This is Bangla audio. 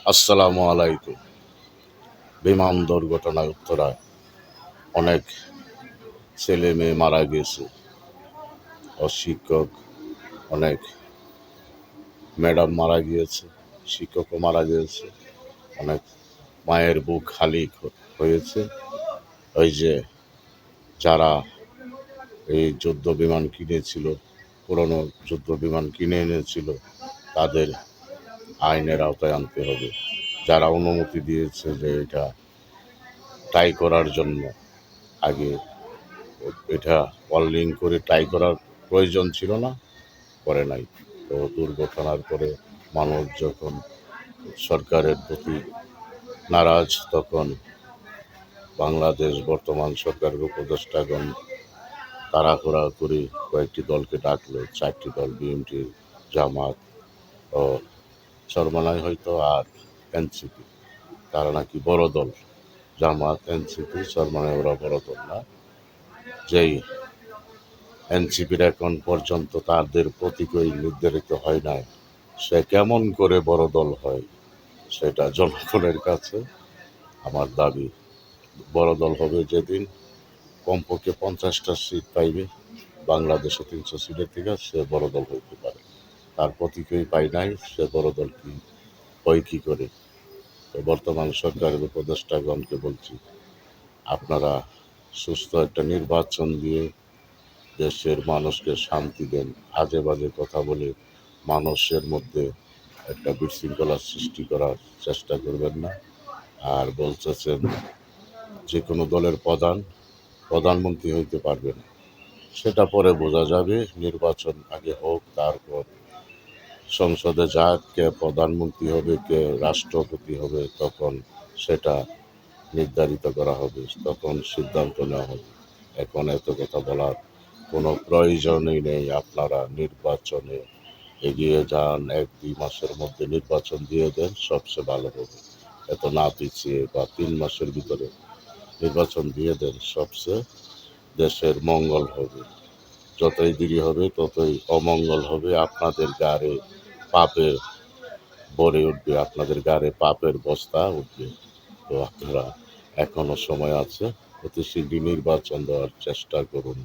আসসালামু আলাইকুম। বিমান দুর্ঘটনায় উত্তরায় অনেক ছেলে মেয়ে মারা গেছে, অশিক্ষক অনেক ম্যাডাম মারা গিয়েছে, শিক্ষকও মারা গিয়েছে, অনেক মায়ের বুক খালি হয়েছে। ওই যে যারা এই যুদ্ধ বিমান কিনেছিল, পুরনো যুদ্ধ বিমান কিনে এনেছিল, তাদের আইনের আওতায় আনতে হবে। যারা অনুমতি দিয়েছে যে এটা ট্রাই করার জন্য, আগে এটা অনলিং করে ট্রাই করার প্রয়োজন ছিল না, করে নাই। তো দুর্ঘটনার পরে মানুষ যখন সরকারের প্রতি নারাজ, তখন বাংলাদেশ বর্তমান সরকারের উপদেষ্টাগণ তাড়াহুড়া করে কয়েকটি দলকে ডাকলো, 4টি দল, বিএনপি, জামাত ও চরমনায় হয়তো আর এনসিপি। তারা নাকি বড় দল। জামাত, এনসিপি, চরমনায় ওরা বড় দল না। যেই এনসিপির এখন পর্যন্ত তাদের প্রতীকই নির্ধারিত হয় নাই, সে কেমন করে বড় দল হয়, সেটা জনগণের কাছে আমার দাবি। বড় দল হবে যেদিন কমপক্ষে 50টা সিট পাইবে, বাংলাদেশে 300 সিটের থেকে সে বড় দল হইতে পারে। তার প্রতীকই পাই নাই, সে বড় দল কি হয় কি করে? তো বর্তমান সরকারের উপদেষ্টাগণকে বলছি, আপনারা সুস্থ একটা নির্বাচন দিয়ে দেশের মানুষকে শান্তি দেন। আজে বাজে কথা বলে মানুষের মধ্যে একটা বিশৃঙ্খলার সৃষ্টি করার চেষ্টা করবেন না। আর বলতেছেন যে কোনো দলের প্রধানমন্ত্রী হইতে পারবে না, সেটা পরে বোঝা যাবে। নির্বাচন আগে হোক, তারপর সংসদে যাক, কে প্রধানমন্ত্রী হবে, কে রাষ্ট্রপতি হবে, তখন সেটা নির্ধারিত করা হবে, তখন সিদ্ধান্ত নেওয়া হবে। এখন এত কথা বলার কোনো প্রয়োজনই নেই। আপনারা নির্বাচনে এগিয়ে যান, 1-2 মাসের মধ্যে নির্বাচন দিয়ে দেন, সবচেয়ে ভালো হবে। এত না পিছিয়ে, বা 3 মাসের ভিতরে নির্বাচন দিয়ে দেন, সবচেয়ে দেশের মঙ্গল হবে। যতই দেরি হবে ততই অমঙ্গল হবে। আপনাদের গাড়ে পাপে ভরে উঠবে, আপনাদের গাড়ে পাপের বস্তা উঠবে। তো আপনারা এখনো সময় আছে, অতি শীঘ্রই নির্বাচন দেওয়ার চেষ্টা করুন।